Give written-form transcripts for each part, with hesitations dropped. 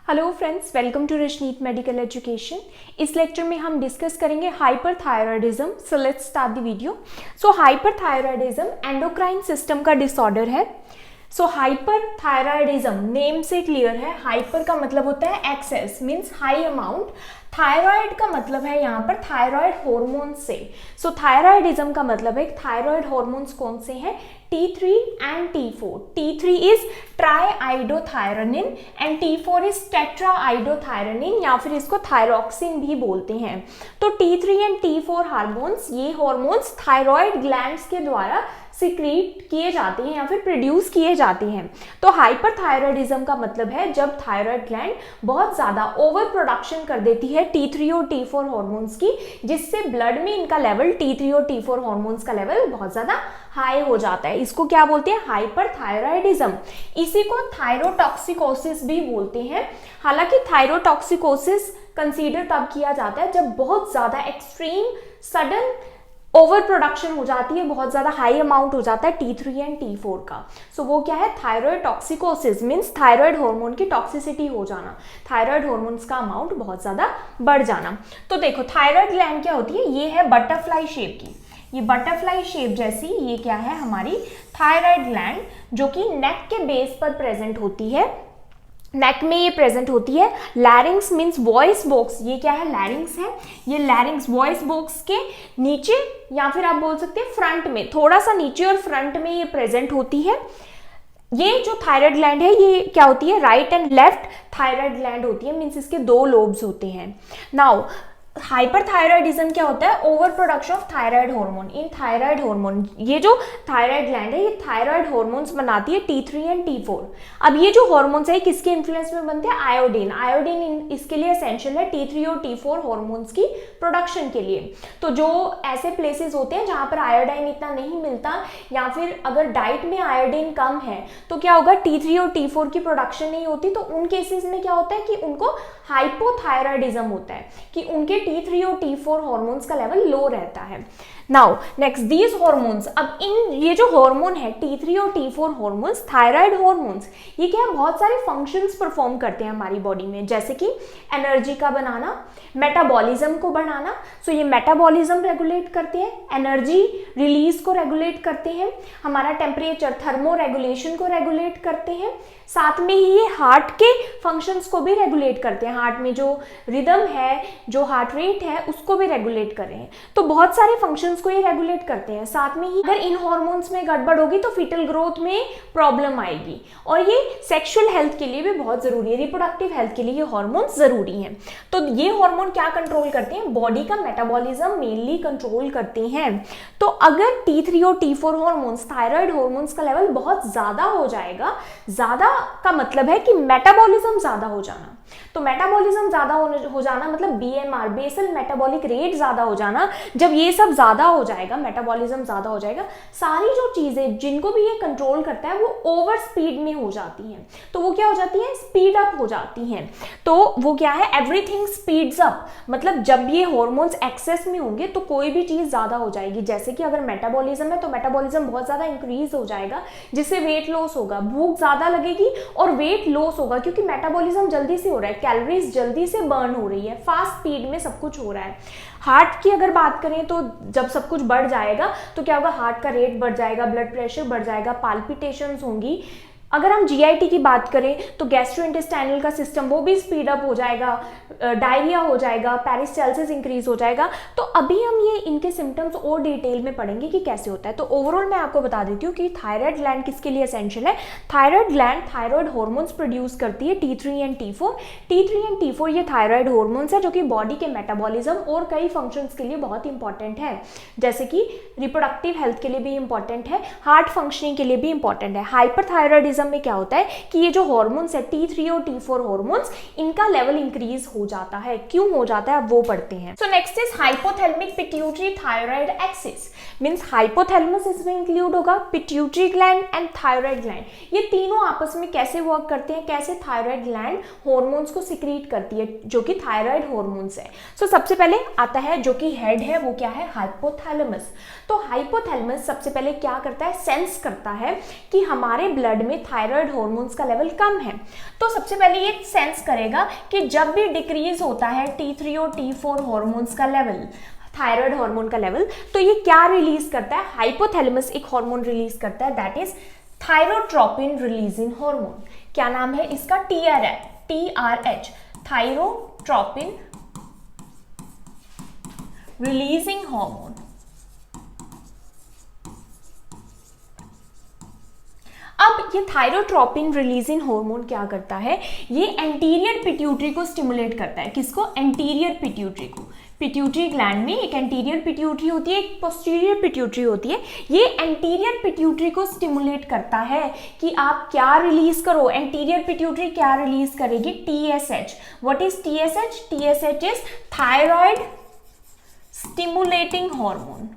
Hello friends, welcome to Rashneet medical education. इस lecture में हम डिस्कस करेंगे hyperthyroidism. So let's start the video. So hyperthyroidism endocrine system का disorder है। So hyperthyroidism name से clear है। हाइपर का मतलब होता है excess, means high amount. Thyroid का मतलब है यहाँ पर थायराइड हॉर्मोन्स से। सो थायराइडिज्म का मतलब है थायराइड हॉर्मोन्स कौन से हैं? T3 and T4। T3 is triiodothyronine and T4 is tetraiodothyronine, या फिर इसको थायरॉक्सिन भी बोलते हैं। तो T3 एंड T4 हार्मोन्स, ये हार्मोन्स थायराइड ग्लैंड्स के द्वारा सिक्रीट किए जाते हैं या फिर प्रोड्यूस किए जाते हैं। तो हाइपरथायरॉयडिज्म का मतलब है जब थायराइड ग्लैंड बहुत ज्यादा ओवर प्रोडक्शन कर देती है T3 और T4 हार्मोन्स की, जिससे ब्लड में इनका लेवल T3 और T4 हार्मोन्स का लेवल बहुत ज्यादा हाई हो जाता है। इसको क्या बोलते हैं? हाइपरथायरॉयडिज्म। इसी को थायरोटॉक्सिकोसिस भी बोलते हैं। हालांकि थायरोटॉक्सिकोसिस कंसीडर तब किया जाता है जब बहुत ज्यादा एक्सट्रीम सडन ओवर प्रोडक्शन हो जाती है, बहुत ज्यादा हाई अमाउंट हो जाता है T3 एंड T4 का। सो वो क्या है? Thyroid toxicosis, means thyroid hormone की टॉक्सिसिटी हो जाना, थायराइड हार्मोन्स का अमाउंट बहुत ज्यादा बढ़ जाना। तो देखो थायराइड ग्लैंड क्या होती है? ये है बटरफ्लाई शेप की, ये बटरफ्लाई शेप जैसी, ये क्या है? हमारी थायराइड ग्लैंड, जो कि नेक के बेस पर प्रेजेंट होती है। नेक में ये प्रेजेंट होती है। लैरिंग्स मीन्स वॉइस बॉक्स, ये क्या है? लैरिंग्स है। ये लैरिंग्स वॉइस बॉक्स के नीचे या फिर आप बोल सकते हैं फ्रंट में, थोड़ा सा नीचे और फ्रंट में ये प्रेजेंट होती है। ये जो थायराइड ग्लैंड है ये क्या होती है? Right and left thyroid gland होती है, मीन्स इसके दो लोब्स होते हैं। नाउ हाइपरथायरॉयडिज्म क्या होता है? Over production of thyroid hormone in thyroid hormone. ये जो थायराइड ग्लैंड है ये थायराइड हार्मोन्स बनाती है T3 एंड T4। अब ये जो हार्मोन्स है किसके इन्फ्लुएंस में बनते हैं? आयोडीन। आयोडीन इसके लिए एसेंशियल है T3 और T4 हार्मोन्स की प्रोडक्शन के लिए। तो जो ऐसे प्लेसेस होते हैं जहां पर आयोडीन इतना नहीं मिलता, या फिर अगर डाइट में आयोडीन कम है तो क्या होगा? T3 और T4 की प्रोडक्शन नहीं होती। तो उन केसेस में क्या होता है कि उनको हाइपोथायरॉयडिज्म होता है, कि उनके T3 और T4 हार्मोन्स का लेवल लो रहता है। नाउ नेक्स्ट दीज हार्मोन्स, अब इन ये जो हार्मोन है T3 और T4 हार्मोन्स, थायराइड हार्मोन्स, ये क्या है? बहुत सारे फंक्शंस परफॉर्म करते हैं हमारी बॉडी में, जैसे कि एनर्जी का बनाना, मेटाबॉलिज्म को बढ़ाना। सो ये मेटाबॉलिज्म रेगुलेट करते हैं, एनर्जी रिलीज को रेगुलेट करते हैं, हमारा टेम्परेचर थर्मो रेगुलेशन को रेगुलेट करते हैं, साथ में ही ये हार्ट के फंक्शंस को भी रेगुलेट करते हैं। हार्ट में जो रिदम है, जो हार्ट रेट है, उसको भी रेगुलेट कर रहे हैं। तो बहुत सारे फंक्शंस को ये रेगुलेट करते हैं। साथ में ही अगर इन हार्मोन्स में गड़बड़ होगी तो फीटल ग्रोथ में प्रॉब्लम आएगी, और ये सेक्सुअल हेल्थ के लिए भी बहुत जरूरी है, रिप्रोडक्टिव हेल्थ के लिए ये हार्मोन्स जरूरी हैं। तो ये हार्मोन क्या कंट्रोल करते हैं? बॉडी का मेटाबॉलिज्म मेनली कंट्रोल करते हैं। तो अगर T3 और T4 हार्मोन्स, थायराइड हार्मोन्स का लेवल बहुत ज्यादा हो जाएगा, ज्यादा का मतलब है कि मेटाबॉलिज्म ज्यादा हो जाना। तो मेटाबॉलिज्म ज्यादा हो जाना मतलब BMR, बेसल मेटाबॉलिक रेट ज्यादा हो जाना। जब ये सब ज्यादा हो जाएगा, मेटाबॉलिज्म ज्यादा हो जाएगा, सारी जो चीजें जिनको भी ये कंट्रोल करता है वो ओवर स्पीड में हो जाती हैं। तो वो क्या हो जाती है? स्पीड अप हो जाती हैं। तो वो क्या है? एवरीथिंग स्पीड्स अप, मतलब जब ये हॉर्मोन्स एक्सेस में होंगे तो कोई भी चीज ज्यादा हो जाएगी। जैसे कि अगर मेटाबॉलिज्म है तो मेटाबॉलिज्म बहुत ज्यादा इंक्रीज हो जाएगा, जिससे वेट लॉस होगा, भूख ज्यादा लगेगी और वेट लॉस होगा, क्योंकि मेटाबॉलिज्म जल्दी से हो रहा है, कैलोरीज जल्दी से बर्न हो रही है, फास्ट स्पीड में सब कुछ हो रहा है। हार्ट की अगर बात करें तो जब सब कुछ बढ़ जाएगा तो क्या होगा? हार्ट का रेट बढ़ जाएगा, ब्लड प्रेशर बढ़ जाएगा, पाल्पिटेशंस होंगी। अगर हम GIT की बात करें तो गैस्ट्रोइंटेस्टाइनल का सिस्टम वो भी स्पीड अप हो जाएगा, डायरिया हो जाएगा, पेरिस्टाल्सिस इंक्रीज हो जाएगा। तो अभी हम ये इनके सिम्टम्स और डिटेल में पढ़ेंगे कि कैसे होता है। तो ओवरऑल मैं आपको बता देती हूँ कि थायराइड ग्लैंड किसके लिए एसेंशियल है। Thyroid gland thyroid hormones produce करती है T3 and T4। T3 and T4 ये थायराइड हार्मोन्स है जो कि बॉडी के मेटाबॉलिज्म और कई फंक्शंस के लिए बहुत इंपॉर्टेंट है, जैसे कि रिप्रोडक्टिव हेल्थ के लिए भी इंपॉर्टेंट है, हार्ट फंक्शनिंग के लिए भी इंपॉर्टेंट है। हाइपरथायरॉयडिज्म में क्या होता है कि ये जो हार्मोन्स है T3 और T4 हार्मोन्स, इनका लेवल इंक्रीज हो जाता है। क्यों हो जाता है वो पढ़ते हैं। So next is hypothalamic pituitary thyroid axis, means hypothalamus इसमें इंक्लूड होगा, pituitary gland and thyroid gland. ये तीनों आपस में कैसे वर्क करते हैं, कैसे थायराइड ग्लैंड हार्मोन्स को सिक्रीट करती है, जो कि थायराइड हार्मोन्स है। सो सबसे पहले आता है जो कि हेड है, वो क्या है? हाइपोथैलेमस। तो हाइपोथैलेमस सबसे पहले क्या करता है? सेंस करता है कि हमारे ब्लड में थायराइड हार्मोन्स का लेवल कम है। तो सबसे पहले ये सेंस करेगा कि जब भी डिक्रीज होता है T3 और T4 हार्मोन्स का लेवल, थायराइड हार्मोन का लेवल, तो ये क्या रिलीज करता है, हाइपोथैलेमस एक हार्मोन रिलीज करता है, that is thyrotropin releasing hormone. क्या नाम है इसका, TRH, थायरोट्रोपिन रिलीजिंग हार्मोन। अब ये थायरोट्रोपिन रिलीजिंग हार्मोन क्या करता है, ये एंटीरियर पिट्यूटरी को स्टिमुलेट करता है। किसको, एंटीरियर पिट्यूटरी को। पिट्यूटरी ग्लैंड में एक एंटीरियर पिट्यूटरी होती है, एक पोस्टीरियर पिट्यूटरी होती है। ये एंटीरियर पिट्यूटरी को स्टिमुलेट करता है कि आप क्या रिलीज करो। एंटीरियर पिट्यूटरी क्या रिलीज करेगी, TSH। What is TSH? TSH is thyroid stimulating hormone.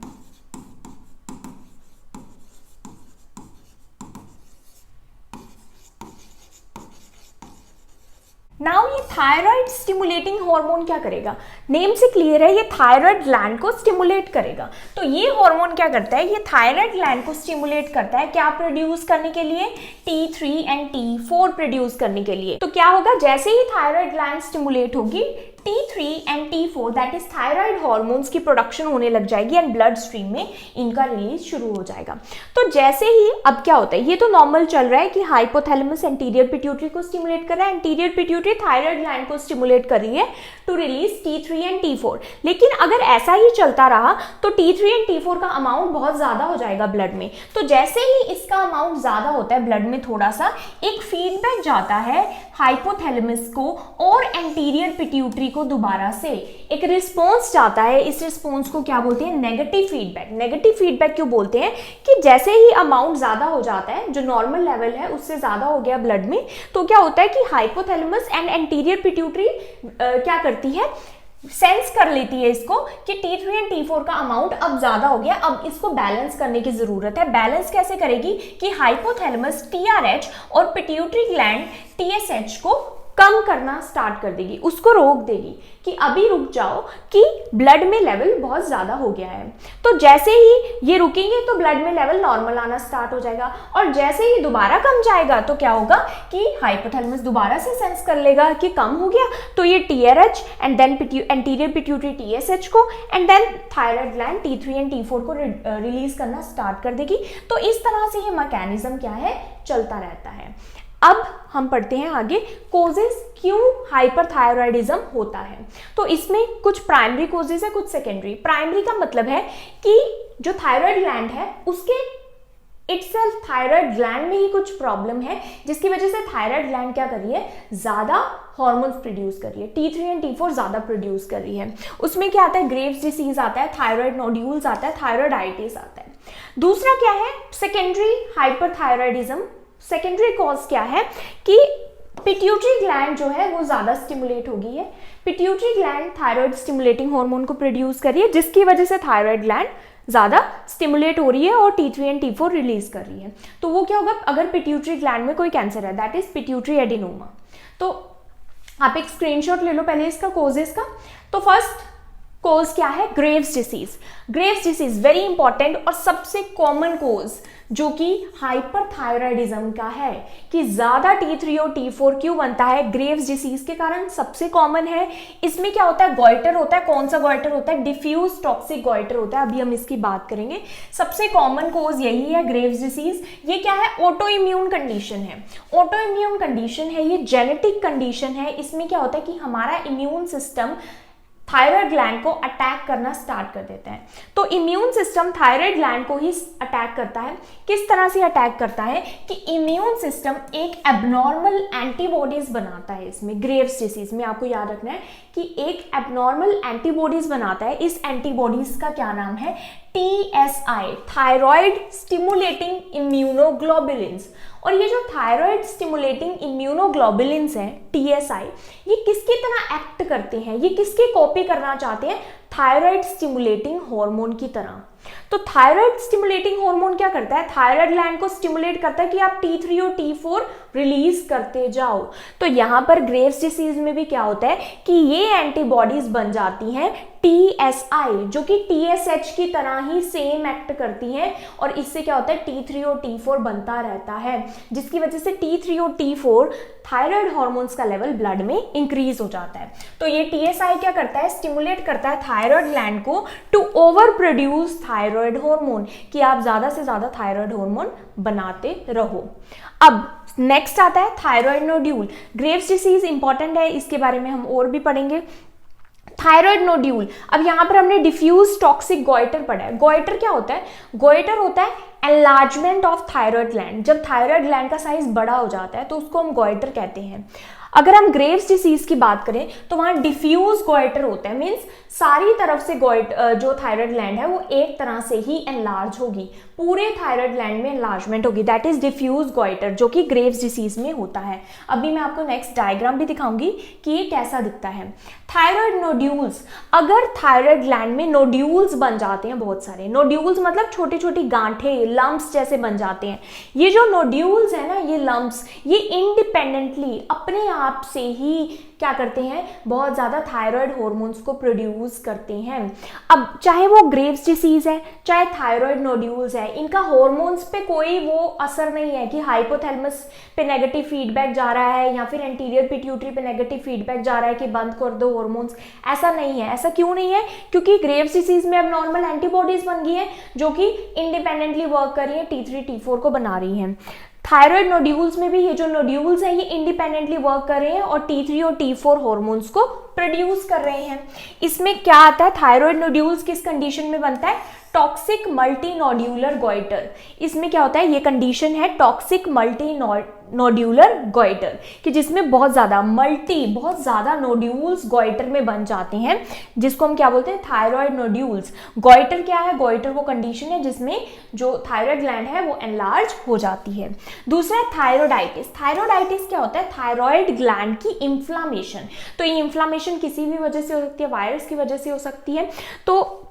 Now ये थायराइड स्टिमुलेटिंग हार्मोन क्या करेगा, नेम से क्लियर है, ये थायराइड ग्लैंड को स्टिमुलेट करेगा। तो ये हार्मोन क्या करता है, ये थायराइड ग्लैंड को स्टिमुलेट करता है, क्या प्रोड्यूस करने के लिए, T3 एंड T4 प्रोड्यूस करने के लिए। तो क्या होगा, जैसे ही थायराइड ग्लैंड स्टिमुलेट होगी, T3 and T4 that is thyroid hormones की प्रोडक्शन होने लग जाएगी एंड ब्लड स्ट्रीम में इनका रिलीज शुरू हो जाएगा। तो जैसे ही अब क्या होता है, ये तो नॉर्मल चल रहा है कि हाइपोथैलेमस एंटीरियर पिट्यूटरी को स्टिमुलेट कर रहा है, एंटीरियर पिट्यूटरी थायराइड ग्लैंड को स्टिमुलेट कर रही है to release T3 and T4। लेकिन अगर ऐसा ही चलता रहा तो T3 एंड T4 का अमाउंट बहुत ज्यादा हो जाएगा ब्लड में। तो जैसे ही इसका अमाउंट ज्यादा होता है ब्लड में, थोड़ा सा एक फीडबैक जाता है हाइपोथैलेमस को और एंटीरियर पिट्यूटरी को, दोबारा से एक रिस्पॉन्स जाता है। इस रिस्पॉन्स को क्या बोलते हैं, नेगेटिव फीडबैक। नेगेटिव फीडबैक क्यों बोलते हैं, कि जैसे ही अमाउंट ज्यादा हो जाता है, जो नॉर्मल लेवल है उससे ज्यादा हो गया ब्लड में, तो क्या होता है कि हाइपोथैलेमस एंड एंटीरियर पिट्यूटरी क्या करती है, सेंस कर लेती है इसको कि T3 एंड T4 का अमाउंट अब ज्यादा हो गया, अब इसको बैलेंस करने की जरूरत है। बैलेंस कैसे करेगी कि हाइपोथैलेमस TRH और पिट्यूटरी ग्लैंड TSH को कम करना स्टार्ट कर देगी, उसको रोक देगी कि अभी रुक जाओ कि ब्लड में लेवल बहुत ज्यादा हो गया है। तो जैसे ही ये रुकेंगे तो ब्लड में लेवल नॉर्मल आना स्टार्ट हो जाएगा, और जैसे ही दोबारा कम जाएगा तो क्या होगा कि हाइपोथैलेमस दोबारा से सेंस कर लेगा कि कम हो गया, तो ये TRH and then anterior pituitary TSH को and then thyroid gland T3 and T4 को रिलीज करना स्टार्ट कर देगी। तो इस तरह से ये मैकेनिज्म क्या है, चलता रहता है। अब हम पढ़ते हैं आगे, कोजेस क्यों हाइपरथायरॉयडिज्म होता है। तो इसमें कुछ प्राइमरी कोजेस है, कुछ सेकेंडरी। प्राइमरी का मतलब है कि जो थायराइड ग्लैंड है उसके इटसेल्फ थायराइड ग्लैंड में ही कुछ प्रॉब्लम है, जिसकी वजह से थायराइड ग्लैंड क्या कर रही है, ज्यादा हार्मोन्स प्रोड्यूस कर रही है, T3 एंड T4 ज्यादा प्रोड्यूस कर रही है। उसमें क्या आता है, ग्रेव्स डिसीज आता है, थायराइड नोड्यूल्स आता है, थायराइडाइटिस आता है। दूसरा क्या है, सेकेंडरी हाइपरथायरॉयडिज्म। सेकेंडरी कॉज क्या है कि पिट्यूटरी ग्लैंड जो है वो ज्यादा स्टिमुलेट हो गई है। Pituitary gland thyroid stimulating hormone को प्रोड्यूस कर रही है, जिसकी वजह से थायराइड ग्लैंड ज्यादा स्टिमुलेट हो रही है और T3 एंड T4 रिलीज कर रही है। तो वो क्या होगा, अगर पिट्यूटरी ग्लैंड में कोई कैंसर है, दैट इज पिट्यूटरी एडिनोमा। तो आप एक स्क्रीनशॉट ले लो पहले इसका कोजेस का। तो फर्स्ट कोज क्या है, Graves disease. Graves disease very important और सबसे कॉमन कोज जो कि हाइपरथायरॉयडिज्म का है, कि ज्यादा T3 और T4 क्यों बनता है, ग्रेव्स डिसीज के कारण सबसे कॉमन है। इसमें क्या होता है, गॉइटर होता है। कौन सा गॉइटर होता है, डिफ्यूज टॉक्सिक गॉइटर होता है, अभी हम इसकी बात करेंगे। सबसे कॉमन कोज यही है, ग्रेव्स डिसीज। ये क्या है, ऑटो इम्यून कंडीशन है। ऑटो इम्यून कंडीशन है, ये जेनेटिक कंडीशन है। इसमें क्या होता है कि हमारा इम्यून सिस्टम थायराइड ग्लैंड को अटैक करना स्टार्ट कर देता है। तो इम्यून सिस्टम थायराइड ग्लैंड को ही अटैक करता है। किस तरह से अटैक करता है कि इम्यून सिस्टम एक एबनॉर्मल एंटीबॉडीज बनाता है। इसमें ग्रेव्स डिसीज में आपको याद रखना है कि एक एबनॉर्मल एंटीबॉडीज बनाता है। इस एंटीबॉडीज का क्या नाम है, TSI, थायराइड स्टिमुलेटिंग इम्यूनोग्लोबुलिन्स। और ये जो थायराइड स्टिमुलेटिंग इम्यूनोग्लोबुलिन्स हैं, TSI, ये किसकी तरह एक्ट करते हैं, ये किसकी कॉपी करना चाहते हैं, थायराइड स्टिमुलेटिंग हार्मोन की तरह। तो थायराइड स्टिमुलेटिंग हार्मोन क्या करता है, थायराइड ग्लैंड को स्टिमुलेट करता है कि आप T3 और T4 रिलीज करते जाओ। तो यहां पर ग्रेव्स डिसीज में भी क्या होता है कि ये एंटीबॉडीज बन जाती हैं TSI, जो कि TSH की तरह ही सेम एक्ट करती हैं, और इससे क्या होता है T3 और T4 बनता रहता है, जिसकी वजह से T3 और T4 थायराइड हार्मोन्स का लेवल ब्लड में इंक्रीज हो जाता है। तो ये TSI क्या करता है, स्टिमुलेट करता है थायराइड ग्लैंड को to over produce thyroid hormone, कि आप ज्यादा से ज्यादा थायराइड हार्मोन बनाते रहो। अब नेक्स्ट आता है thyroid nodule. Graves disease important है, इसके बारे में हम और भी पढ़ेंगे। थायराइड नोड्यूल, अब यहां पर हमने डिफ्यूज टॉक्सिक गोइटर पढ़ा है। गोइटर क्या होता है, गोइटर होता है एनलार्जमेंट ऑफ थायराइड ग्लैंड। जब थायराइड ग्लैंड का साइज बड़ा हो जाता है तो उसको हम गोइटर कहते हैं। अगर हम ग्रेव्स डिसीज की बात करें तो वहां डिफ्यूज गोइटर होता है, मींस सारी तरफ से जो थायराइड ग्लैंड है वो एक तरह से ही एनलार्ज होगी, पूरे थायराइड ग्लैंड में एनलार्जमेंट होगी, दैट इज डिफ्यूज गोइटर, जो कि ग्रेव्स डिसीज में होता है। अभी मैं आपको नेक्स्ट डायग्राम भी दिखाऊंगी कि ये कैसा दिखता है। थायराइड नोड्यूल्स, अगर थायराइड ग्लैंड में नोड्यूल्स बन जाते हैं, बहुत सारे नोड्यूल्स मतलब छोटी छोटी गांठें, लम्प्स जैसे बन जाते हैं। ये जो नोड्यूल्स है ना, ये लम्प्स, ये इंडिपेंडेंटली अपने आप से ही क्या करते हैं, बहुत ज्यादा थायराइड हार्मोन्स को प्रोड्यूस करते हैं। अब चाहे वो ग्रेव्स डिसीज है, चाहे थायराइड नोड्यूल्स है, इनका हार्मोन्स पे कोई वो असर नहीं है कि हाइपोथैलेमस पे नेगेटिव फीडबैक जा रहा है या फिर एंटीरियर पिट्यूटरी पे नेगेटिव फीडबैक जा रहा है कि बंद कर दो हार्मोन्स। ऐसा नहीं है। ऐसा क्यों नहीं है, क्योंकि ग्रेव्स डिसीज में अब नॉर्मल एंटीबॉडीज बन गई है जो कि इंडिपेंडेंटली वर्क कर रही है, T3 T4 को बना रही हैं। थायराइड नोड्यूल्स में भी ये जो नोड्यूल्स हैं ये इंडिपेंडेंटली वर्क कर रहे हैं और T3 और T4 हार्मोन्स को प्रोड्यूस कर रहे हैं। इसमें क्या आता है, थायराइड नोड्यूल्स किस कंडीशन में बनता है, टॉक्सिक मल्टी नोड्यूलर गोइटर। इसमें क्या होता है, ये कंडीशन है टॉक्सिक मल्टी नोड्यूलर गोइटर, कि जिसमें बहुत ज्यादा नोड्यूल्स गोइटर में बन जाते हैं, जिसको हम क्या बोलते हैं, थायराइड नोड्यूल्स। गोइटर क्या है, गोइटर वो कंडीशन है जिसमें जो थायराइड ग्लैंड है वो एनलार्ज हो जाती है। दूसरा है थायरोडाइटिस। थायरोडाइटिस क्या होता है, थायराइड ग्लैंड की इंफ्लामेशन। तो ये इंफ्लामेशन किसी भी वजह से हो सकती है, वायरस की वजह से हो सकती है। तो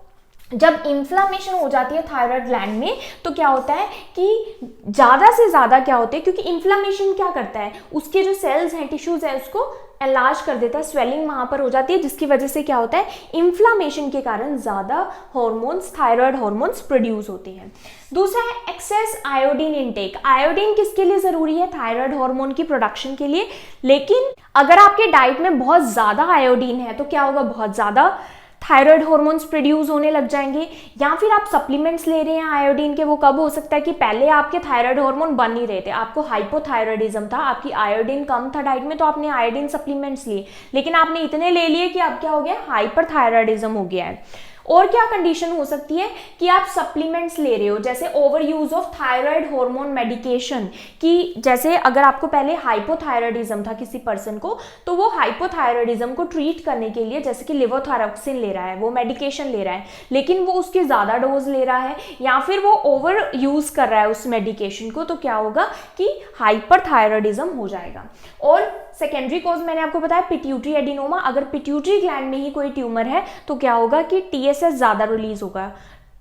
जब इन्फ्लामेशन हो जाती है थायराइड ग्लैंड में तो क्या होता है कि ज़्यादा से ज़्यादा क्या होते हैं, क्योंकि इन्फ्लामेशन क्या करता है, उसके जो सेल्स हैं, टिश्यूज हैं, उसको एनलार्ज कर देता है, स्वेलिंग वहाँ पर हो जाती है, जिसकी वजह से क्या होता है, इन्फ्लामेशन के कारण ज़्यादा हार्मोन्स, थायराइड हार्मोन्स प्रोड्यूस होते हैं। दूसरा है एक्सेस आयोडीन इनटेक। आयोडीन किसके लिए ज़रूरी है, थायराइड हार्मोन की प्रोडक्शन के लिए। लेकिन अगर आपके डाइट में बहुत ज़्यादा आयोडीन है तो क्या होगा, बहुत ज़्यादा थायराइड हार्मोन्स प्रोड्यूस होने लग जाएंगे। या फिर आप सप्लीमेंट्स ले रहे हैं आयोडीन के, वो कब हो सकता है कि पहले आपके थायराइड हार्मोन बन नहीं रहे थे, आपको हाइपोथायराइडिज्म था, आपकी आयोडीन कम था डाइट में, तो आपने आयोडीन सप्लीमेंट्स लिए, लेकिन आपने इतने ले लिए कि अब क्या हो गया, हाइपरथायराइडिज्म हो गया है। और क्या कंडीशन हो सकती है कि आप सप्लीमेंट्स ले रहे हो, जैसे over use of thyroid hormone medication, कि जैसे अगर आपको पहले हाइपोथायराइडिज्म था किसी पर्सन को, तो वो हाइपोथायराइडिज्म को ट्रीट करने के लिए जैसे कि लेवोथायरॉक्सिन ले रहा है, वो मेडिकेशन ले रहा है, लेकिन वो उसकी ज़्यादा डोज ले रहा है या फिर वो ओवर यूज कर रहा है उस मेडिकेशन को, तो क्या होगा कि हाइपरथायराइडिज्म हो जाएगा। और सेकेंडरी कॉज मैंने आपको बताया पिट्यूटरी एडिनोमा। अगर पिट्यूटरी ग्लैंड में ही कोई ट्यूमर है तो क्या होगा कि TSH ज़्यादा रिलीज होगा,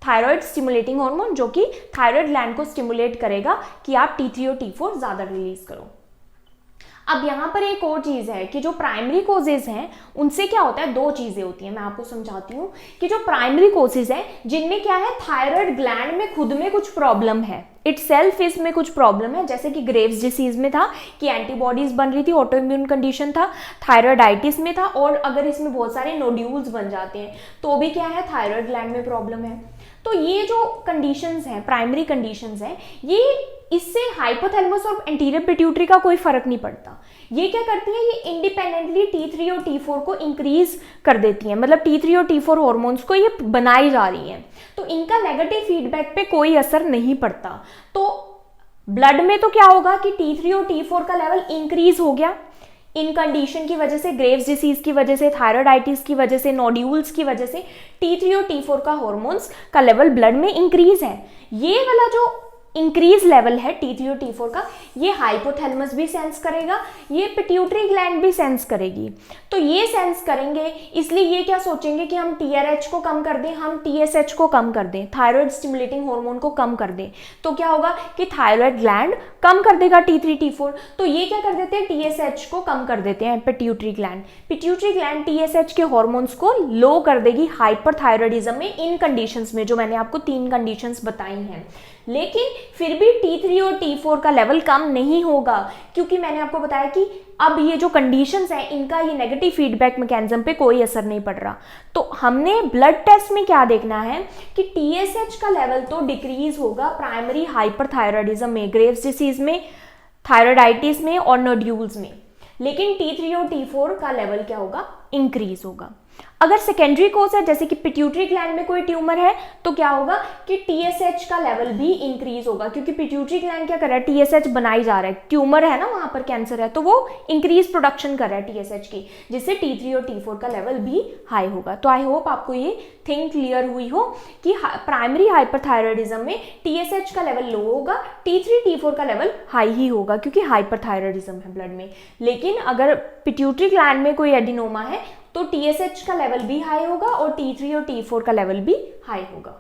थायराइड स्टिमुलेटिंग हार्मोन, जो कि थायराइड ग्लैंड को स्टिमुलेट करेगा कि आप T3 और T4 ज़्यादा रिलीज करो। अब यहाँ पर एक और चीज़ है कि जो प्राइमरी कोजेज हैं उनसे क्या होता है, दो चीज़ें होती हैं, मैं आपको समझाती हूँ कि जो प्राइमरी कोजेज हैं जिनमें क्या है, थायराइड ग्लैंड में खुद में कुछ प्रॉब्लम है, इटसेल्फ इसमें कुछ प्रॉब्लम है, जैसे कि ग्रेव्स डिसीज में था कि एंटीबॉडीज बन रही थी, ऑटो इम्यून कंडीशन था, थायराइडाइटिस में था, और अगर इसमें बहुत सारे नोड्यूल्स बन जाते हैं तो भी क्या है, थायराइड ग्लैंड में प्रॉब्लम है। तो ये जो कंडीशंस हैं, प्राइमरी कंडीशंस हैं, ये इससे हाइपोथैलेमस और एंटीरियर पिट्यूटरी का कोई फर्क नहीं पड़ता। ये क्या करती है, ये इंडिपेंडेंटली T3 और T4 को इंक्रीज कर देती हैं, मतलब T3 और T4 हार्मोन्स को ये बनाई जा रही हैं, तो इनका नेगेटिव फीडबैक पे कोई असर नहीं पड़ता। तो ब्लड में तो क्या होगा कि T3 और T4 का लेवल इंक्रीज हो गया इन कंडीशन की वजह से, ग्रेव्स डिसीज की वजह से, थायराइडाइटिस की वजह से, नोड्यूल्स की वजह से T3 और T4 का हार्मोन्स का लेवल ब्लड में इंक्रीज है। ये वाला जो इंक्रीज लेवल है T3 और T4 का, ये हाइपोथैलेमस भी सेंस करेगा, ये पिट्यूटरी ग्लैंड भी सेंस करेगी। तो ये सेंस करेंगे, इसलिए ये क्या सोचेंगे कि हम TRH को कम कर दें, हम TSH को कम कर दें, थायराइड स्टिमुलेटिंग हार्मोन को कम कर दें। तो क्या होगा कि थायराइड ग्लैंड कम कर देगा T3 T4। तो ये क्या कर देते हैं, TSH को कम कर देते हैं pituitary gland. Pituitary gland TSH के हार्मोन्स को लो कर देगी हाइपरथायरॉयडिज्म में, इन कंडीशंस में जो मैंने आपको 3 कंडीशंस बताई हैं। लेकिन फिर भी T3 और T4 का लेवल कम नहीं होगा, क्योंकि मैंने आपको बताया कि अब ये जो कंडीशंस हैं इनका ये नेगेटिव फीडबैक मैकेनिज्म पे कोई असर नहीं पड़ रहा। तो हमने ब्लड टेस्ट में क्या देखना है कि TSH का लेवल तो डिक्रीज होगा प्राइमरी हाइपरथायरॉयडिज्म में, ग्रेव्स डिसीज में, थायराइडाइटिस में और नोड्यूल्स में, लेकिन T3 और T4 का लेवल क्या होगा, इंक्रीज होगा। अगर सेकेंडरी कोज है जैसे कि पिट्यूटरी ग्लैंड में कोई ट्यूमर है तो क्या होगा कि TSH का लेवल भी इंक्रीज होगा, क्योंकि पिट्यूटरी ग्लैंड क्या कर रहा है, TSH बनाई जा रहा है, ट्यूमर है ना वहां पर, कैंसर है, तो वो इंक्रीज प्रोडक्शन कर रहा है TSH की, जिससे T3 और T4 का लेवल भी हाई होगा। तो आई होप आपको ये थिंग क्लियर हुई हो कि प्राइमरी हाइपरथायरॉयडिज्म में TSH का लेवल लो होगा, T3 T4 का लेवल हाई ही होगा, क्योंकि हाइपरथायरॉयडिज्म है ब्लड में। लेकिन अगर पिट्यूटरी ग्लैंड में कोई एडिनोमा है तो TSH का लेवल भी हाई होगा और T3 और T4 का लेवल भी हाई होगा।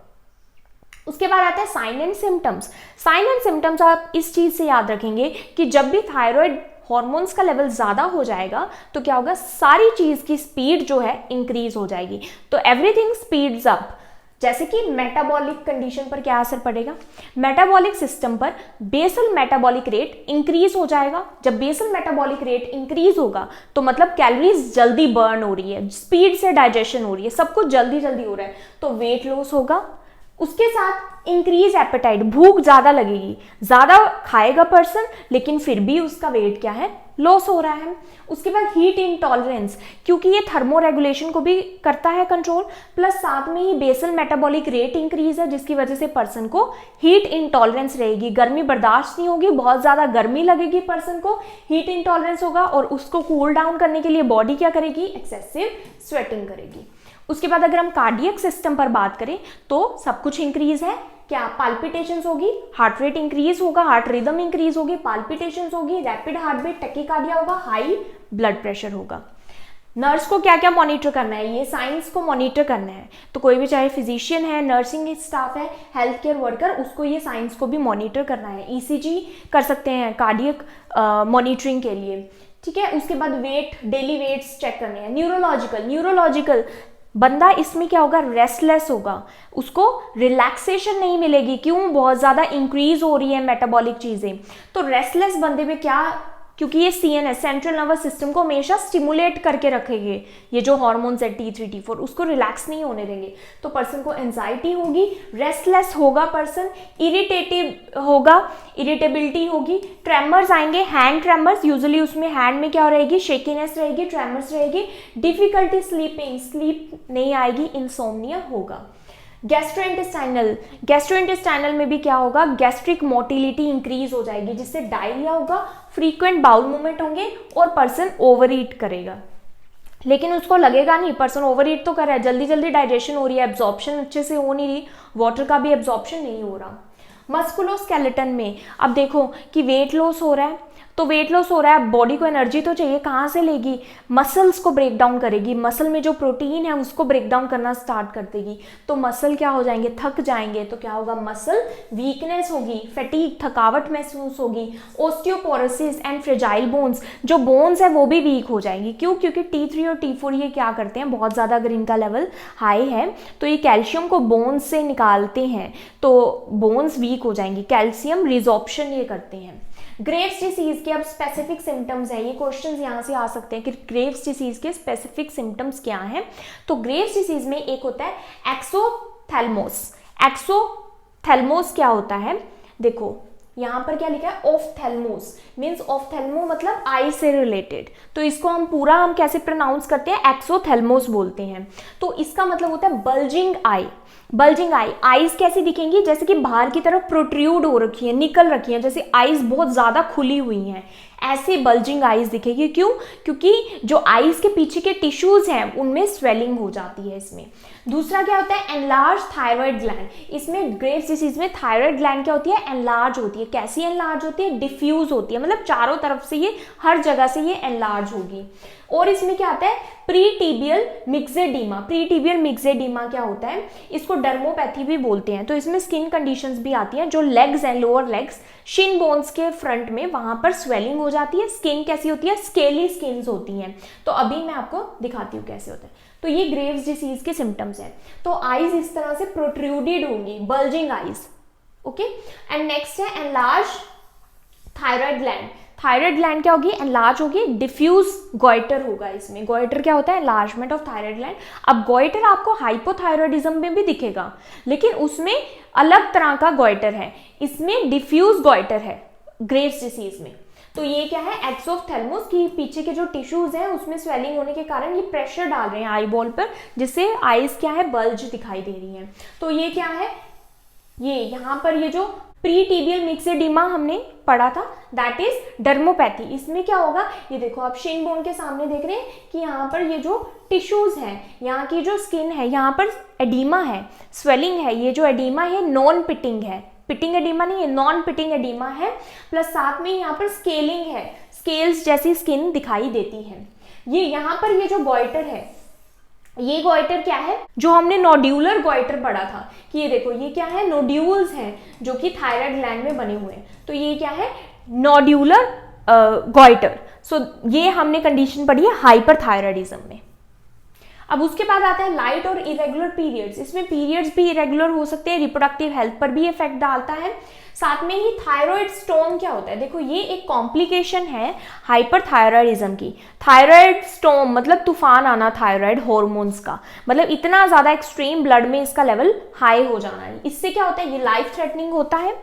उसके बाद आता है sign and symptoms. Sign and symptoms आप इस चीज से याद रखेंगे कि जब भी थायराइड हॉर्मोन्स का लेवल ज्यादा हो जाएगा तो क्या होगा, सारी चीज की स्पीड जो है इंक्रीज हो जाएगी। तो एवरीथिंग स्पीड्स अप। जैसे कि मेटाबॉलिक कंडीशन पर क्या असर पड़ेगा, मेटाबॉलिक सिस्टम पर बेसल मेटाबॉलिक रेट इंक्रीज हो जाएगा। जब बेसल मेटाबॉलिक रेट इंक्रीज होगा तो मतलब कैलोरीज जल्दी बर्न हो रही है, स्पीड से डाइजेशन हो रही है, सब कुछ जल्दी जल्दी हो रहा है, तो वेट लॉस होगा। उसके साथ इंक्रीज एपेटाइट, भूख ज्यादा लगेगी, ज्यादा खाएगा पर्सन लेकिन फिर भी उसका वेट क्या है, लॉस हो रहा है। उसके बाद हीट इंटॉलरेंस, क्योंकि ये थर्मो रेगुलेशन को भी करता है कंट्रोल, प्लस साथ में ही बेसल मेटाबॉलिक रेट इंक्रीज है, जिसकी वजह से पर्सन को हीट इंटॉलरेंस रहेगी, गर्मी बर्दाश्त नहीं होगी, बहुत ज्यादा गर्मी लगेगी पर्सन को, हीट इंटॉलरेंस होगा और उसको कूल डाउन करने के लिए बॉडी क्या करेगी, एक्सेसिव स्वेटिंग करेगी। उसके बाद अगर हम कार्डियक सिस्टम पर बात करें तो सब कुछ इंक्रीज है, क्या पाल्पिटेशंस होगी, हार्ट रेट इंक्रीज होगा, हार्ट रिदम इंक्रीज होगी, पाल्पिटेशंस होगी, रैपिड हार्ट बीट, टैकीकार्डिया होगा, हाई ब्लड प्रेशर होगा। नर्स को क्या क्या मॉनिटर करना है, ये साइंस को मॉनिटर करना है, तो कोई भी चाहे फिजिशियन है, नर्सिंग स्टाफ है, हेल्थ केयर वर्कर, उसको ये साइंस को भी मॉनिटर करना है। ECG कर सकते हैं कार्डियक मॉनिटरिंग के लिए, ठीक है। उसके बाद वेट, डेली वेट्स चेक करने हैं। न्यूरोलॉजिकल बंदा इसमें क्या होगा, रेस्टलेस होगा, उसको रिलैक्सेशन नहीं मिलेगी, क्यों, बहुत ज्यादा इंक्रीज हो रही है मेटाबॉलिक चीजें। तो रेस्टलेस बंदे में क्या, क्योंकि ये CNS सेंट्रल नर्वस सिस्टम को हमेशा स्टिमुलेट करके रखेंगे, ये जो हार्मोन्स है T3 T4 उसको रिलैक्स नहीं होने देंगे, तो पर्सन को एंजाइटी होगी, रेस्टलेस होगा पर्सन, इरिटेटिव होगा, इरिटेबिलिटी होगी, ट्रेमर्स आएंगे, हैंड ट्रेमर्स, यूजुअली उसमें हैंड में क्या रहेगी, शेकीनेस रहेगी, ट्रेमर्स रहेगी, डिफिकल्टी स्लीपिंग, स्लीप नहीं आएगी, इंसोम्निया होगा। गैस्ट्रोइंटेस्टाइनल में भी क्या होगा, गैस्ट्रिक मोटिलिटी इंक्रीज हो जाएगी, जिससे डायरिया होगा, फ्रीक्वेंट बाउल मूवमेंट होंगे और पर्सन ओवर ईट करेगा। लेकिन उसको लगेगा नहीं, पर्सन ओवर ईट तो कर रहा है, जल्दी जल्दी डाइजेशन हो रही है, एब्जॉर्प्शन अच्छे से हो नहीं रही, वाटर का भी एब्जॉर्प्शन नहीं हो रहा। मस्कुलोस्केलेटन में अब देखो कि वेट लॉस हो रहा है, तो वेट लॉस हो रहा है, बॉडी को एनर्जी तो चाहिए, कहाँ से लेगी, मसल्स को ब्रेक डाउन करेगी, मसल में जो प्रोटीन है उसको ब्रेक डाउन करना स्टार्ट कर देगी, तो मसल क्या हो जाएंगे, थक जाएंगे, तो क्या होगा, मसल वीकनेस होगी, फैटीग, थकावट महसूस होगी, ओस्टियोपोरोसिस एंड फ्रेजाइल बोन्स, जो बोन्स है वो भी वीक हो जाएंगी। क्यों, क्योंकि T3 और T4 ये क्या करते हैं, बहुत ज़्यादा अगर इनका लेवल हाई है तो ये कैल्शियम को बोन्स से निकालते हैं, तो बोन्स वीक हो जाएंगी, कैल्शियम रिजॉर्प्शन ये करते हैं। ग्रेव्स डिसीज के अब स्पेसिफिक सिम्टम्स हैं, ये क्वेश्चंस यहाँ से आ सकते हैं कि ग्रेव्स डिसीज के स्पेसिफिक सिम्टम्स क्या हैं। तो ग्रेव्स डिसीज में एक होता है एक्सोथैल्मोस। एक्सोथैल्मोस क्या होता है, देखो यहाँ पर क्या लिखा है, ऑफ्थैल्मोस, मीन्स ऑफ्थैल्मो मतलब आई से रिलेटेड, तो इसको हम कैसे प्रोनाउंस करते हैं, एक्सोथैल्मोस बोलते हैं। तो इसका मतलब होता है बल्जिंग आई। बल्जिंग आई, आईज कैसी दिखेंगी, जैसे कि बाहर की तरफ प्रोट्रूड हो रखी है, निकल रखी है, जैसे आईज बहुत ज्यादा खुली हुई हैं, ऐसे बल्जिंग आईज दिखेगी। क्यों? क्योंकि जो आईज के पीछे के टिश्यूज हैं उनमें स्वेलिंग हो जाती है इसमें। दूसरा क्या होता है? Enlarge thyroid gland. इसमें ग्रेव्स डिसीज में थायराइड ग्लैंड क्या होती है? एनलार्ज होती है। कैसी एनलार्ज होती है? डिफ्यूज होती है, मतलब चारों तरफ से ये, हर जगह से ये एनलार्ज होगी। और इसमें क्या आता है? प्रीटिबियल मिक्सेडीमा। प्रीटिबियल मिक्सेडीमा क्या होता है? इसको डर्मोपैथी भी बोलते हैं। तो इसमें स्किन कंडीशंस भी आती हैं, जो लेग्स हैं, लोअर लेग्स, शिन बोन्स के फ्रंट में, वहां पर स्वेलिंग हो जाती है। स्किन कैसी होती है? स्केली स्किन्स होती हैं। तो अभी मैं आपको दिखाती हूँ कैसे होता है। तो ये ग्रेव्स डिसीज के सिम्टम्स हैं। तो आईज इस तरह से प्रोट्रूडेड होंगी, bulging eyes. Okay, and next है enlarge thyroid gland. Thyroid gland क्या होगी? एनलार्ज होगी। डिफ्यूज गॉइटर होगा इसमें। गॉइटर क्या होता है? Enlargement of thyroid gland. अब गॉइटर आपको हाइपोथायरॉयडिज्म में भी दिखेगा, लेकिन उसमें अलग तरह का गॉइटर है। इसमें डिफ्यूज गॉइटर है ग्रेव्स डिसीज में। तो ये क्या है? एक्स ऑफ थैलेमस की पीछे के जो टिश्यूज हैं उसमें स्वेलिंग होने के कारण ये प्रेशर डाल रहे हैं आई बॉल पर, जिससे आईज क्या है? बल्ज दिखाई दे रही हैं। तो ये क्या है? ये यहाँ पर ये जो प्रीटिबियल मिक्सेडीमा हमने पढ़ा था, दैट इज डर्मोपैथी। इसमें क्या होगा? ये देखो आप शिन बोन के सामने देख रहे हैं कि यहाँ पर ये जो टिश्यूज हैं, यहाँ की जो स्किन है, यहाँ पर एडीमा है, स्वेलिंग है। ये जो एडीमा है नॉन पिटिंग है, पिटिंग एडीमा नहीं है, नॉन पिटिंग एडीमा है। प्लस साथ में यहाँ पर स्केलिंग है, स्केल्स जैसी स्किन दिखाई देती है। ये यहाँ पर ये जो गॉइटर है, ये गॉइटर क्या है? जो हमने नोड्यूलर गॉइटर पढ़ा था कि ये देखो ये क्या है? नोड्यूल्स हैं जो कि थायराइड ग्लैंड में बने हुए हैं। तो ये क्या है? Nodular goitre. सो ये हमने कंडीशन पढ़ी है हाइपरथायरॉयडिज्म में। अब उसके बाद आता है लाइट और इरेगुलर पीरियड्स। इसमें पीरियड्स भी इरेगुलर हो सकते हैं, रिप्रोडक्टिव हेल्थ पर भी इफेक्ट डालता है। साथ में ही थायराइड स्टोन क्या होता है? देखो ये एक कॉम्प्लिकेशन है हाइपरथायरॉयडिज्म की। थायराइड स्टोन मतलब तूफान आना थायराइड हॉर्मोन्स का, मतलब इतना ज्यादा एक्सट्रीम ब्लड में इसका लेवल हाई हो जाना है। इससे क्या होता है? ये लाइफ थ्रेटनिंग होता है,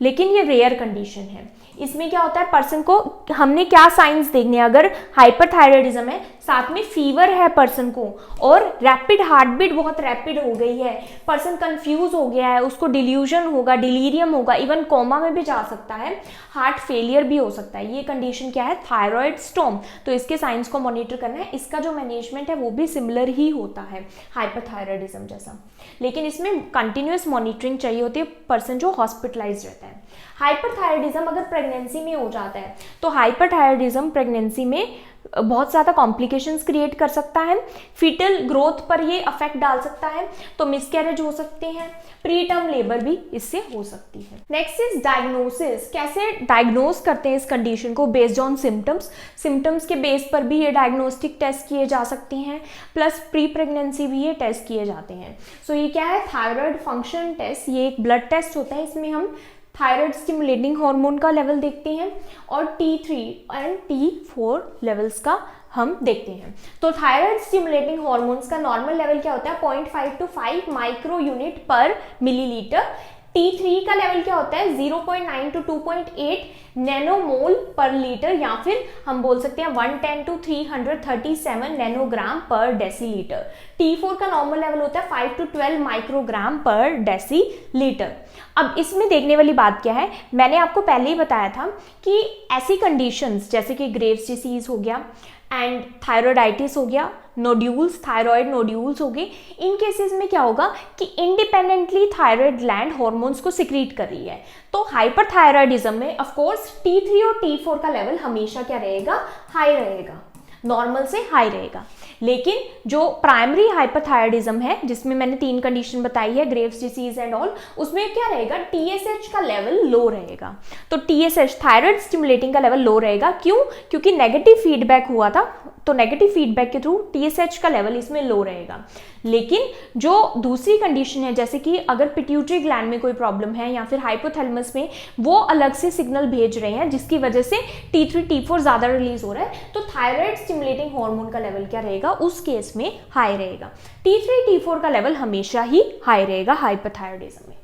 लेकिन ये रेयर कंडीशन है। इसमें क्या होता है? पर्सन को हमने क्या साइंस देखने हैं? अगर हाइपरथायरॉयडिज्म है, साथ में फीवर है पर्सन को, और रैपिड हार्ट बीट बहुत रैपिड हो गई है, पर्सन कंफ्यूज हो गया है, उसको डिल्यूजन होगा, डिलीरियम होगा, इवन कोमा में भी जा सकता है, हार्ट फेलियर भी हो सकता है। ये कंडीशन क्या है? थायराइड स्टोम। तो इसके साइंस को मॉनिटर करना है। इसका जो मैनेजमेंट है वो भी सिमिलर ही होता है हाइपरथायरॉयडिज्म जैसा, लेकिन इसमें कंटिन्यूअस मॉनिटरिंग चाहिए होती है पर्सन जो हॉस्पिटलाइज रहता है। हाइपरथायरॉयडिज्म अगर प्रेगनेंसी में हो जाता है तो हाइपरथायरॉयडिज्म प्रेगनेंसी में बहुत ज़्यादा कॉम्प्लिकेशंस क्रिएट कर सकता है। फीटल ग्रोथ पर ये अफेक्ट डाल सकता है, तो मिसकैरेज हो सकते हैं, प्री टर्म लेबर भी इससे हो सकती है। Next is diagnosis. कैसे डायग्नोस करते हैं इस कंडीशन को? Based on symptoms. सिम्टम्स के बेस पर भी ये डायग्नोस्टिक टेस्ट किए जा सकते हैं, प्लस प्री प्रेगनेंसी भी ये टेस्ट किए जाते हैं। सो ये क्या है? Thyroid function test. ये एक ब्लड टेस्ट होता है, इसमें हम थायराइड स्टिमुलेटिंग हार्मोन का लेवल देखते हैं और T3 एंड T4 लेवल्स का हम देखते हैं। तो थायराइड स्टिमुलेटिंग हार्मोन्स का नॉर्मल लेवल क्या होता है? 0.5 to 5 माइक्रो यूनिट पर मिलीलीटर। T3 का लेवल क्या होता है? 0.9 to 2.8 नैनोमोल पर लीटर, या फिर हम बोल सकते हैं 110 to 337 नैनोग्राम पर डेसीलीटर। T4 का नॉर्मल लेवल होता है 5 to 12 माइक्रोग्राम पर डेसीलीटर। अब इसमें देखने वाली बात क्या है? मैंने आपको पहले ही बताया था कि ऐसी कंडीशंस जैसे कि ग्रेव्स डिसीज हो गया एंड थायराइडाइटिस हो गया, नोड्यूल्स, थायराइड नोड्यूल्स हो गए, इन केसेस में क्या होगा कि इंडिपेंडेंटली थायराइड ग्लैंड हार्मोन्स को सिक्रीट कर रही है। तो हाइपरथायरॉयडिज्म में ऑफ कोर्स T3 और T4 का लेवल हमेशा क्या रहेगा? हाई रहेगा, नॉर्मल से हाई रहेगा। लेकिन जो प्राइमरी हाइपरथायरॉयडिज्म है, जिसमें मैंने 3 कंडीशन बताई है, ग्रेव्स डिसीज एंड ऑल, उसमें क्या रहेगा? TSH का लेवल लो रहेगा। तो TSH थायराइड स्टिमुलेटिंग का लेवल लो रहेगा। क्यों? क्योंकि नेगेटिव फीडबैक हुआ था, तो नेगेटिव फीडबैक के थ्रू TSH का लेवल इसमें लो रहेगा। लेकिन जो दूसरी कंडीशन है, जैसे कि अगर पिट्यूटरी ग्लैंड में कोई प्रॉब्लम है या फिर हाइपोथैलेमस में, वो अलग से सिग्नल भेज रहे हैं जिसकी वजह से T3 T4 ज्यादा रिलीज हो रहा है, तो थायराइड स्टिमुलेटिंग हार्मोन का लेवल क्या रहेगा? उस केस में हाई रहेगा। T3 T4 का लेवल हमेशा ही हाई रहेगा हाइपरथायरॉयडिज्म में।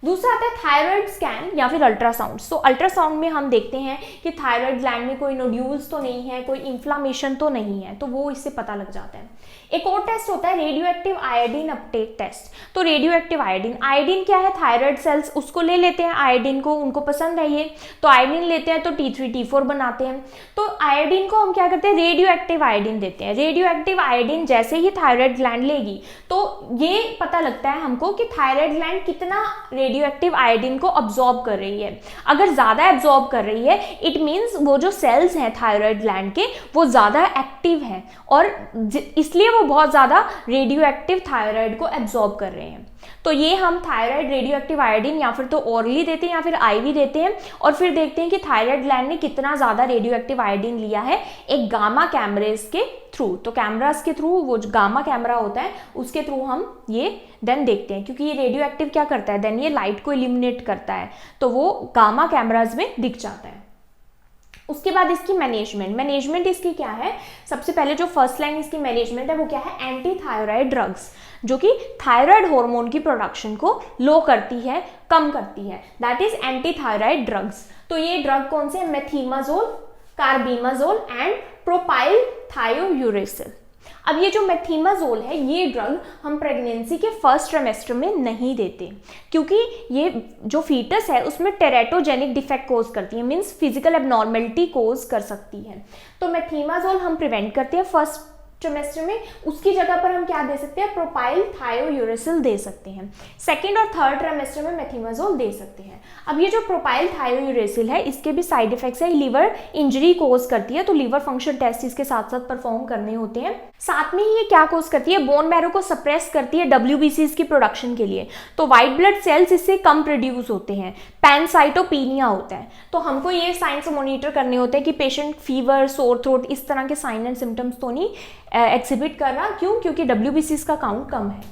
दूसरा आता है थायराइड स्कैन या फिर अल्ट्रासाउंड। तो अल्ट्रासाउंड में हम देखते हैं कि थायराइड ग्लैंड में कोई नोड्यूल्स तो नहीं है, कोई इन्फ्लामेशन तो नहीं है, तो वो इससे पता लग जाता है। एक और टेस्ट होता है radio active iodine uptake test. तो रेडियो एक्टिव आयोडीन, आयोडीन क्या है, थायराइड सेल्स उसको ले लेते हैं, आयोडीन को उनको पसंद है ये, तो आयोडीन लेते हैं तो T3 T4 बनाते हैं। तो आयोडीन को हम क्या करते हैं, रेडियो एक्टिव आयोडीन देते हैं। रेडियो एक्टिव आयोडीन जैसे ही थायराइड ग्लैंड लेगी तो ये पता लगता है हमको कि थायराइड ग्लैंड कितना रेडियो एक्टिव आयोडीन को अब्जॉर्ब कर रही है। अगर ज़्यादा एब्जॉर्ब कर रही है इट मीन्स वो जो सेल्स हैं थायराइड ग्लैंड के वो ज़्यादा एक्टिव हैं और इसलिए वो बहुत ज़्यादा रेडियो एक्टिव थायराइड को एब्जॉर्ब कर रहे हैं। तो ये हम थायराइड रेडियो एक्टिव आयोडीन या फिर तो ओरली देते हैं या फिर आईवी देते हैं और फिर देखते हैं कि थायराइड ग्लैंड ने कितना ज़्यादा रेडियो एक्टिव आयोडीन लिया है एक गामा कैमरेज के थ्रू। तो कैमरास के थ्रू, वो जो गामा कैमरा होता है उसके थ्रू हम ये देन देखते हैं, क्योंकि ये रेडियो एक्टिव क्या करता है, देन ये लाइट को इल्यूमिनेट करता है तो वो गामा कैमराज में दिख जाता है। उसके बाद इसकी मैनेजमेंट इसकी क्या है, सबसे पहले जो फर्स्ट लाइन इसकी मैनेजमेंट है वो क्या है, एंटी थायराइड ड्रग्स, जो कि थायराइड हार्मोन की प्रोडक्शन को लो करती है, कम करती है, that is anti thyroid drugs. तो ये ड्रग कौन से, मेथिमाजोल, कार्बिमाजोल एंड प्रोपाइल थायोयूरेसिल। अब ये जो मेथिमाजोल है ये ड्रग हम प्रेगनेंसी के फर्स्ट ट्राइमेस्टर में नहीं देते, क्योंकि ये जो फीटस है उसमें टेरेटोजेनिक डिफेक्ट कोज करती है, मीन्स फिजिकल एबनॉर्मेलिटी कोज कर सकती है। तो मेथिमाजोल हम प्रिवेंट करते हैं फर्स्ट ट्राइमेस्टर में, उसकी जगह पर हम क्या दे सकते हैं, प्रोपाइल थायोयूरेसिल दे सकते हैं। सेकेंड और थर्ड ट्राइमेस्टर में मेथिमाजोल दे सकते हैं। अब ये जो प्रोपाइल थायोयूरेसिल है इसके भी साइड इफेक्ट्स है, लीवर इंजरी कोज करती है, तो लीवर फंक्शन टेस्ट इसके साथ साथ परफॉर्म करने होते हैं। साथ में ही ये क्या कोज करती है, बोन मैरो को सप्रेस करती है WBCs की प्रोडक्शन के लिए, तो व्हाइट ब्लड सेल्स इससे कम प्रोड्यूस होते हैं, पैनसाइटोपीनिया होता है। तो हमको ये साइंस मॉनिटर करने होते हैं कि पेशेंट फीवर, सोर थ्रोट, इस तरह के साइन एंड सिम्टम्स तो नहीं एक्सिबिट कर रहा, क्यों, क्योंकि WBCs का काउंट कम है।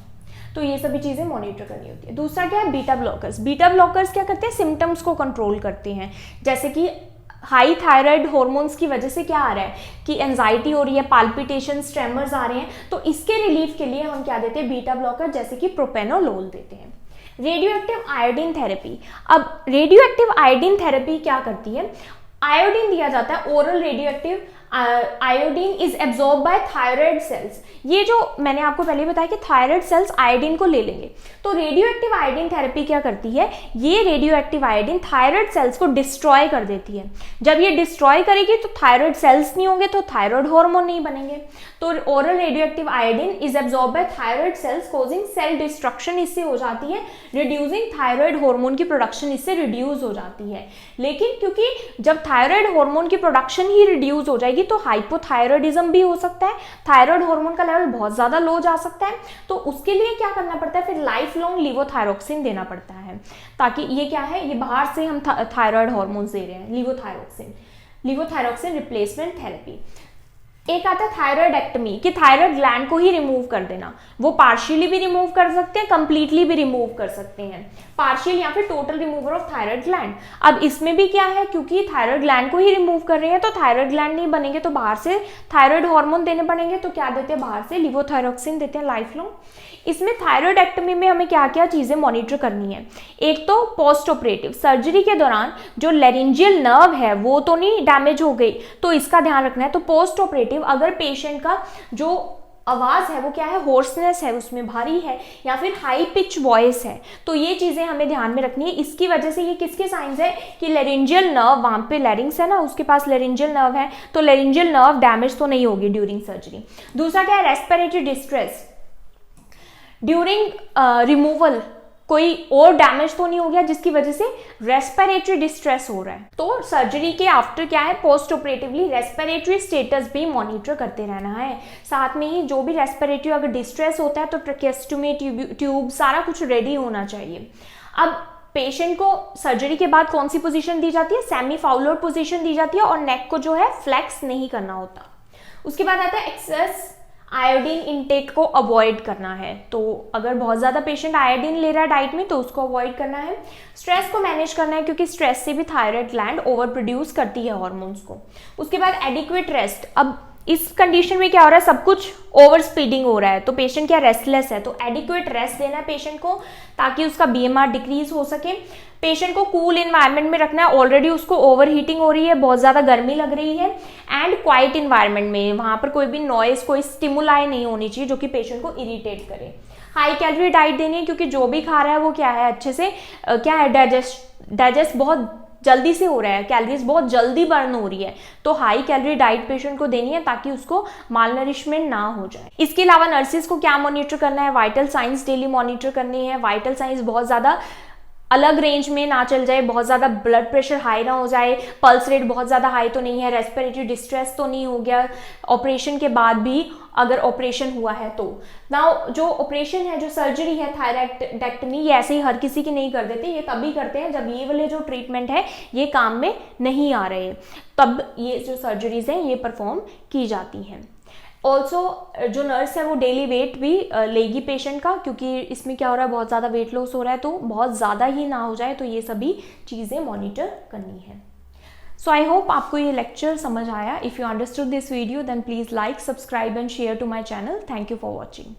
तो ये सभी चीज़ें मॉनिटर करनी होती है। दूसरा क्या है, बीटा ब्लॉकर्स। बीटा ब्लॉकर्स क्या करते हैं, सिम्टम्स को कंट्रोल करते हैं, जैसे कि हाई थायराइड हार्मोन्स की वजह से क्या आ रहा है कि एंजाइटी हो रही है, पाल्पिटेशन, ट्रेमर्स आ रहे हैं, तो इसके रिलीफ के लिए हम क्या देते हैं, बीटा ब्लॉकर जैसे कि प्रोपेनोलोल देते हैं। Radio active iodine therapy. अब रेडियो एक्टिव आयोडीन थेरेपी क्या करती है, आयोडीन दिया जाता है, oral radio active iodine is absorb by thyroid cells. ये जो मैंने आपको पहले बताया कि थायराइड सेल्स आयोडीन को ले लेंगे, तो रेडियो एक्टिव आयोडीन थेरेपी क्या करती है, ये radio active iodine thyroid cells को डिस्ट्रॉय कर देती है। जब ये डिस्ट्रॉय करेगी तो थायराइड सेल्स नहीं होंगे, तो थायराइड हार्मोन नहीं बनेंगे। तो oral radio active iodine is absorb by thyroid cells causing cell destruction, इससे हो जाती है, रिड्यूसिंग थायराइड हार्मोन की प्रोडक्शन इससे रिड्यूस हो जाती है। लेकिन क्योंकि जब थायराइड हार्मोन की प्रोडक्शन ही रिड्यूस हो जाएगी तो हाइपोथायरॉयडिज्म भी हो सकता है, थायराइड हार्मोन का लेवल बहुत ज्यादा लो जा सकता है। तो उसके लिए क्या करना पड़ता है, फिर लाइफ लॉन्ग लिवोथायरोक्सिन देना पड़ता है, ताकि ये क्या है, ये बाहर से हम थायराइड हार्मोन दे रहे हैं, लिवोथायरोक्सिन रिप्लेसमेंट थेरेपी। एक आता है थायराइडेक्टमी, कि थायराइड ग्लैंड को ही रिमूव कर देना। वो पार्शियली भी रिमूव कर सकते हैं, कंप्लीटली भी रिमूव कर सकते हैं, पार्शियल या फिर total removal of thyroid gland. अब इसमें भी क्या है, क्योंकि थायराइड ग्लैंड को ही रिमूव कर रहे हैं तो थायराइड ग्लैंड नहीं बनेंगे, तो बाहर से थायराइड हार्मोन देने पड़ेंगे। तो क्या देते हैं, बाहर से लिवोथायरोक्सिन देते हैं लाइफ लॉन्ग। इसमें थायराइडेक्टमी में हमें क्या क्या चीजें मॉनिटर करनी है, एक तो पोस्ट ऑपरेटिव सर्जरी के दौरान जो लेरिंजियल नर्व है वो तो नहीं डैमेज हो गई, तो इसका ध्यान रखना है। तो पोस्ट ऑपरेटिव अगर पेशेंट का जो आवाज है वो क्या है, होर्सनेस है, उसमें भारी है या फिर हाई पिच वॉइस है, तो ये चीजें हमें ध्यान में रखनी है। इसकी वजह से ये किसके साइंस है कि लेरिंजियल नर्व, वहां पे लेरिंग्स है ना, उसके पास लेरिंजियल नर्व है, तो लेरिंजियल नर्व डैमेज तो नहीं होगी ड्यूरिंग सर्जरी। दूसरा क्या है, रेस्पिरेटरी डिस्ट्रेस ड्यूरिंग रिमूवल, कोई और डैमेज तो नहीं हो गया जिसकी वजह से रेस्पिरेटरी डिस्ट्रेस हो रहा है। तो सर्जरी के आफ्टर क्या है, पोस्ट ऑपरेटिवली रेस्पिरेटरी स्टेटस भी मॉनिटर करते रहना है। साथ में ही जो भी रेस्पिरेटरी अगर डिस्ट्रेस होता है तो ट्रैकेस्टोमी ट्यूब सारा कुछ रेडी होना चाहिए। अब पेशेंट को सर्जरी के बाद कौन सी पोजीशन दी जाती है, सेमी फाउलर पोजीशन दी जाती है, और नेक को जो है फ्लेक्स नहीं करना होता। उसके बाद आता है एक्सेस आयोडीन इनटेक को अवॉइड करना है, तो अगर बहुत ज़्यादा पेशेंट आयोडीन ले रहा है डाइट में तो उसको अवॉइड करना है। स्ट्रेस को मैनेज करना है, क्योंकि स्ट्रेस से भी थायराइड ग्लैंड ओवर प्रोड्यूस करती है हार्मोन्स को। उसके बाद एडिक्वेट रेस्ट। अब इस कंडीशन में क्या हो रहा है, सब कुछ ओवर स्पीडिंग हो रहा है, तो पेशेंट क्या रेस्टलेस है, तो एडिक्वेट रेस्ट देना है पेशेंट को ताकि उसका BMR डिक्रीज हो सके। पेशेंट को कूल इन्वायरमेंट में रखना है, ऑलरेडी उसको ओवर हीटिंग हो रही है, बहुत ज़्यादा गर्मी लग रही है, एंड क्वाइट इन्वायरमेंट में, वहाँ पर कोई भी नॉइज, कोई स्टिमुलाई नहीं होनी चाहिए जो कि पेशेंट को इरिटेट करे। हाई कैलोरी डाइट देनी है क्योंकि जो भी खा रहा है वो क्या है, अच्छे से क्या है, डाइजेस्ट बहुत जल्दी से हो रहा है, कैलोरीज बहुत जल्दी बर्न हो रही है, तो हाई कैलोरी डाइट पेशेंट को देनी है ताकि उसको मालनरिशमेंट ना हो जाए। इसके अलावा नर्सिस को क्या मॉनिटर करना है, वाइटल साइंस डेली मॉनिटर करनी है। वाइटल साइंस बहुत ज़्यादा अलग रेंज में ना चल जाए, बहुत ज़्यादा ब्लड प्रेशर हाई ना हो जाए, पल्स रेट बहुत ज़्यादा हाई तो नहीं है, रेस्पिरेटरी डिस्ट्रेस तो नहीं हो गया ऑपरेशन के बाद भी, अगर ऑपरेशन हुआ है तो। नाउ जो ऑपरेशन है, जो सर्जरी है थायरॉइडेक्टमी, ये ऐसे ही हर किसी की नहीं कर देते, ये तभी करते हैं जब ये वाले जो ट्रीटमेंट है ये काम में नहीं आ रहे, तब ये जो सर्जरीज हैं ये परफॉर्म की जाती हैं। ऑल्सो जो नर्स है वो डेली वेट भी लेगी पेशेंट का, क्योंकि इसमें क्या हो रहा है, बहुत ज़्यादा वेट लॉस हो रहा है, तो बहुत ज़्यादा ही ना हो जाए, तो ये सभी चीज़ें मॉनिटर करनी है। सो आई होप आपको ये लेक्चर समझ आया। If you understood this video then please like, subscribe and share to my channel. Thank you for watching.